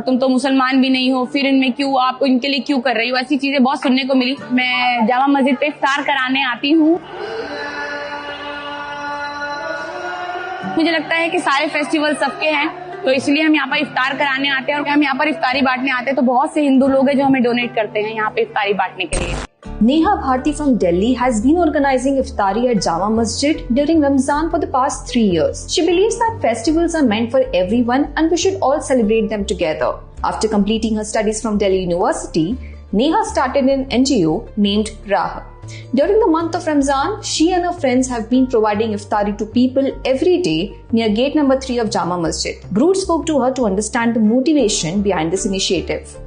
तुम तो मुसलमान भी नहीं हो, फिर इनमें क्यों, आप इनके लिए क्यों कर रही हो, ऐसी चीजें बहुत सुनने को मिली। मैं जामा मस्जिद पे इफ्तार कराने आती हूँ। मुझे लगता है कि सारे फेस्टिवल सबके हैं, तो इसलिए हम यहाँ पर इफ्तार कराने आते हैं, और हम यहाँ पर इफ्तारी बांटने आते हैं तो बहुत से हिंदू लोग हैं जो हमें डोनेट करते हैं यहाँ पे इफ्तारी बांटने के लिए। Neha Bharti from Delhi has been organizing iftari at Jama Masjid during Ramzan for the past 3 years. She believes that festivals are meant for everyone and we should all celebrate them together. After completing her studies from Delhi University, Neha started an NGO named Raah. During the month of Ramzan, she and her friends have been providing iftari to people every day near gate number 3 of Jama Masjid. Brood spoke to her to understand the motivation behind this initiative.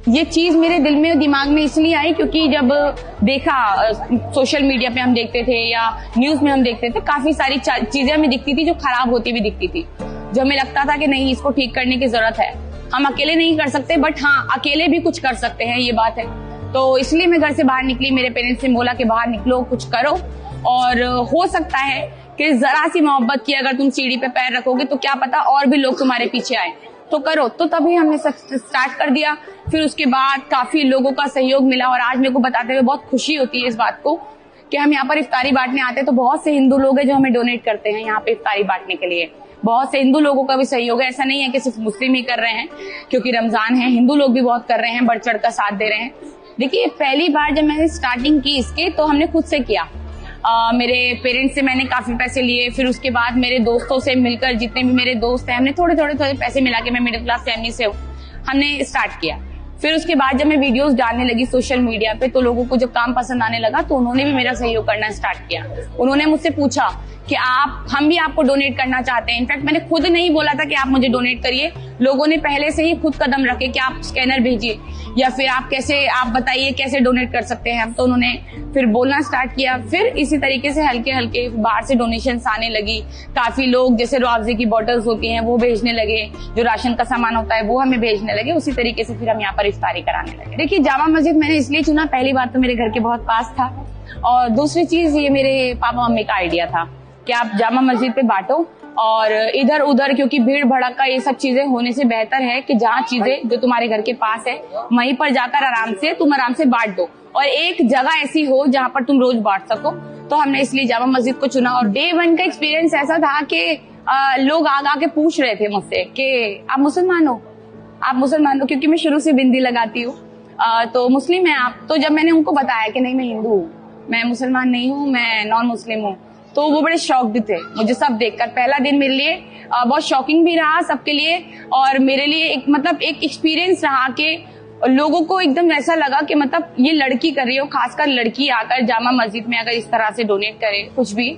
ये चीज मेरे दिल में दिमाग में इसलिए आई क्योंकि जब देखा सोशल मीडिया पे हम देखते थे या न्यूज में हम देखते थे, काफी सारी चीजें हमें दिखती थी जो खराब होती हुई दिखती थी, जो हमें लगता था कि नहीं, इसको ठीक करने की जरूरत है। हम अकेले नहीं कर सकते, बट हाँ, अकेले भी कुछ कर सकते हैं, ये बात है। तो इसलिए मैं घर से बाहर निकली। मेरे पेरेंट्स ने बोला कि बाहर निकलो, कुछ करो, और हो सकता है कि जरा सी मोहब्बत की अगर तुम सीढ़ी पे पैर रखोगे तो क्या पता और भी लोग तुम्हारे पीछे आए, तो करो। तो तभी हमने स्टार्ट कर दिया। फिर उसके बाद काफी लोगों का सहयोग मिला, और आज मेरे को बताते हुए बहुत खुशी होती है इस बात को कि हम यहाँ पर इफ्तारी बांटने आते हैं तो बहुत से हिंदू लोग हैं जो हमें डोनेट करते हैं यहाँ पे इफ्तारी बांटने के लिए। बहुत से हिंदू लोगों का भी सहयोग है, ऐसा नहीं है कि सिर्फ मुस्लिम ही कर रहे हैं, क्योंकि रमजान है, हिंदू लोग भी बहुत कर रहे हैं, बढ़ चढ़ कर साथ दे रहे हैं। देखिए, पहली बार जब मैंने स्टार्टिंग की इसके, तो हमने खुद से किया। मेरे पेरेंट्स से मैंने काफी पैसे लिए, फिर उसके बाद मेरे दोस्तों से मिलकर, जितने भी मेरे दोस्त हैं, हमने थोड़े थोड़े पैसे मिला के, मैं मिडिल क्लास फैमिली से हूँ, हमने स्टार्ट किया। फिर उसके बाद जब मैं वीडियोस डालने लगी सोशल मीडिया पे, तो लोगों को जब काम पसंद आने लगा तो उन्होंने भी मेरा सहयोग करना स्टार्ट किया। उन्होंने मुझसे पूछा कि हम भी आपको डोनेट करना चाहते हैं। इनफैक्ट मैंने खुद नहीं बोला था कि आप मुझे डोनेट करिए, लोगों ने पहले से ही खुद कदम रखे कि आप स्कैनर भेजिए या फिर आप बताइए कैसे डोनेट कर सकते हैं। तो उन्होंने फिर बोलना स्टार्ट किया। फिर इसी तरीके से हल्के हल्के बाहर से डोनेशंस आने लगी। काफी लोग जैसे रुआवजे की बॉटल्स होती हैं वो भेजने लगे, जो राशन का सामान होता है वो हमें भेजने लगे। उसी तरीके से फिर हम यहाँ पर इफ्तारी कराने लगे। देखिए, जामा मस्जिद मैंने इसलिए चुना, पहली बात तो मेरे घर के बहुत पास था, और दूसरी चीज ये मेरे पापा मम्मी का आइडिया था कि आप जामा मस्जिद पे बांटो, और इधर उधर क्योंकि भीड़ भड़का ये सब चीजें होने से बेहतर है कि जहाँ चीजें जो तुम्हारे घर के पास है वहीं पर जाकर तुम आराम से बांट दो, और एक जगह ऐसी हो जहाँ पर तुम रोज बांट सको। तो हमने इसलिए जामा मस्जिद को चुना। और डे 1 का एक्सपीरियंस ऐसा था कि लोग आके पूछ रहे थे मुझसे कि आप मुसलमान हो, क्योंकि मैं शुरू से बिंदी लगाती हूँ, तो मुस्लिम है आप। तो जब मैंने उनको बताया कि नहीं, मैं हिंदू हूँ, मैं मुसलमान नहीं हूँ, मैं नॉन मुस्लिम हूँ, तो वो बड़े शॉक्ड थे मुझे सब देखकर। पहला दिन मेरे लिए बहुत शॉकिंग भी रहा सबके लिए, और मेरे लिए एक एक्सपीरियंस रहा कि लोगों को एकदम ऐसा लगा कि मतलब ये लड़की कर रही हो, खासकर लड़की आकर जामा मस्जिद में अगर इस तरह से डोनेट करे कुछ भी,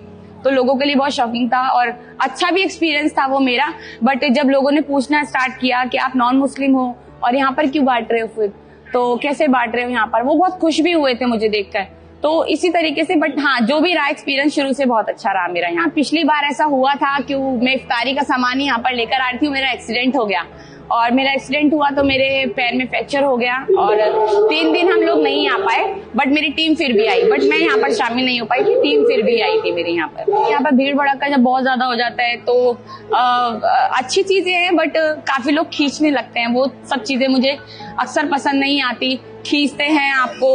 तो लोगों के लिए बहुत शॉकिंग था और अच्छा भी एक्सपीरियंस था वो मेरा। बट जब लोगों ने पूछना स्टार्ट किया कि आप नॉन मुस्लिम हो और यहाँ पर क्यों बांट रहे हो, फिर तो कैसे बांट रहे हो यहाँ पर, वो बहुत खुश भी हुए थे मुझे देखकर। तो इसी तरीके से, बट हाँ, जो भी रहा एक्सपीरियंस शुरू से बहुत अच्छा रहा मेरा यहाँ। पिछली बार ऐसा हुआ था कि मैं इफ्तारी का सामान यहाँ पर लेकर आ रही थी, मेरा एक्सीडेंट हो गया, और मेरा एक्सीडेंट हुआ तो मेरे पैर में फ्रैक्चर हो गया, और 3 दिन हम लोग नहीं आ पाए, बट मेरी टीम फिर भी आई। बट मैं यहाँ पर शामिल नहीं हो पाई थी, टीम फिर भी आई थी मेरे यहाँ पर। यहाँ पर भीड़ भड़का जब बहुत ज्यादा हो जाता है तो अच्छी चीजें हैं, बट काफी लोग खींचने लगते हैं। वो सब चीजें मुझे अक्सर पसंद नहीं आती। खींचते हैं, आपको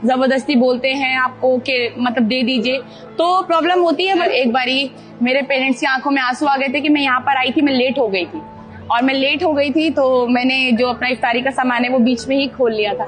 जबरदस्ती बोलते हैं आपको कि मतलब दे दीजिए, तो प्रॉब्लम होती है। बट एक बारी मेरे पेरेंट्स की आंखों में आंसू आ गए थे कि मैं यहाँ पर आई थी, मैं लेट हो गई थी, और मैं लेट हो गई थी तो मैंने जो अपना इफ्तारी का सामान है वो बीच में ही खोल लिया था,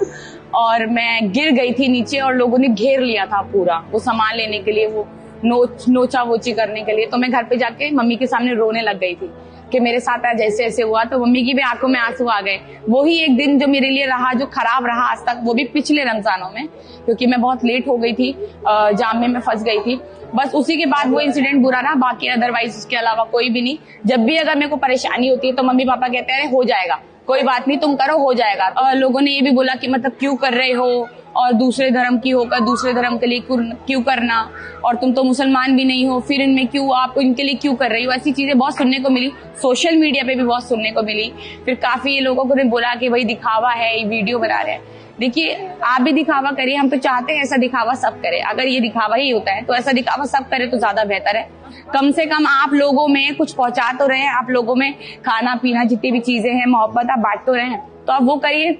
और मैं गिर गई थी नीचे, और लोगों ने घेर लिया था पूरा वो सामान लेने के लिए, वो नोचा वोची करने के लिए। तो मैं घर पे जाके मम्मी के सामने रोने लग गई थी कि मेरे साथ आज ऐसे ऐसे हुआ। तो मम्मी की भी आंखों में आंसू आ गए। वही एक दिन जो मेरे लिए रहा, जो खराब रहा आज तक, वो भी पिछले रमजानों में, क्योंकि मैं बहुत लेट हो गई थी, जाम में मैं फंस गई थी। बस उसी के बाद वो इंसिडेंट बुरा रहा, बाकी अदरवाइज उसके अलावा कोई भी नहीं। जब भी अगर मेरे को परेशानी होती है तो मम्मी पापा कहते हैं हो जाएगा, कोई बात नहीं, तुम करो, हो जाएगा। और लोगों ने ये भी बोला कि मतलब क्यों कर रहे हो, और दूसरे धर्म की होकर दूसरे धर्म के लिए क्यों करना, और तुम तो मुसलमान भी नहीं हो, फिर इनमें क्यों, आप इनके लिए क्यों कर रही हो। ऐसी चीजें बहुत सुनने को मिली, सोशल मीडिया पे भी बहुत सुनने को मिली। फिर काफी लोगों को ने बोला कि भाई दिखावा है, ये वीडियो बना रहे हैं। देखिए, आप भी दिखावा करिए, हम तो चाहते हैं ऐसा दिखावा सब करे। अगर ये दिखावा ही होता है तो ऐसा दिखावा सब करे तो ज्यादा बेहतर है। कम से कम आप लोगों में कुछ पहुंचा तो रहे हैं, आप लोगों में खाना पीना जितनी भी चीजें हैं, मोहब्बत आप बांट तो रहे हैं, तो आप वो करिए।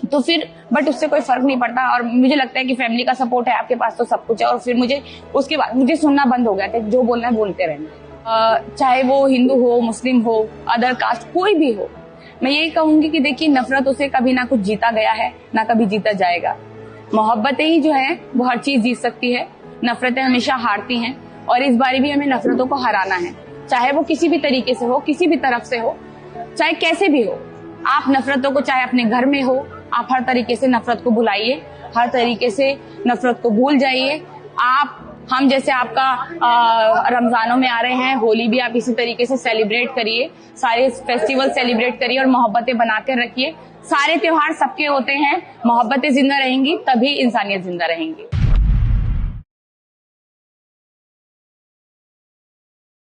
तो फिर बट उससे कोई फर्क नहीं पड़ता। और मुझे लगता है कि फैमिली का सपोर्ट है आपके पास तो सब कुछ है। और फिर मुझे उसके बाद मुझे सुनना बंद हो गया था, जो बोलना है बोलते रहना, चाहे वो हिंदू हो, मुस्लिम हो, अदर कास्ट कोई भी हो। मैं यही कहूंगी कि देखिए, नफरतों से कभी ना कुछ जीता गया है, ना कभी जीता जाएगा। मोहब्बतें ही जो है वो हर चीज जीत सकती है, नफरतें हमेशा हारती हैं। और इस बारी भी हमें नफरतों को हराना है, चाहे वो किसी भी तरीके से हो, किसी भी तरफ से हो, चाहे कैसे भी हो। आप नफरतों को, चाहे अपने घर में हो, आप हर तरीके से नफरत को भुलाइए, हर तरीके से नफरत को भूल जाइए। हम जैसे आपका रमजानों में आ रहे हैं, होली भी आप इसी तरीके से सेलिब्रेट करिए, सारे फेस्टिवल सेलिब्रेट करिए और मोहब्बतें बनाकर रखिए। सारे त्योहार सबके होते हैं, मोहब्बतें जिंदा रहेंगी तभी इंसानियत जिंदा रहेंगी।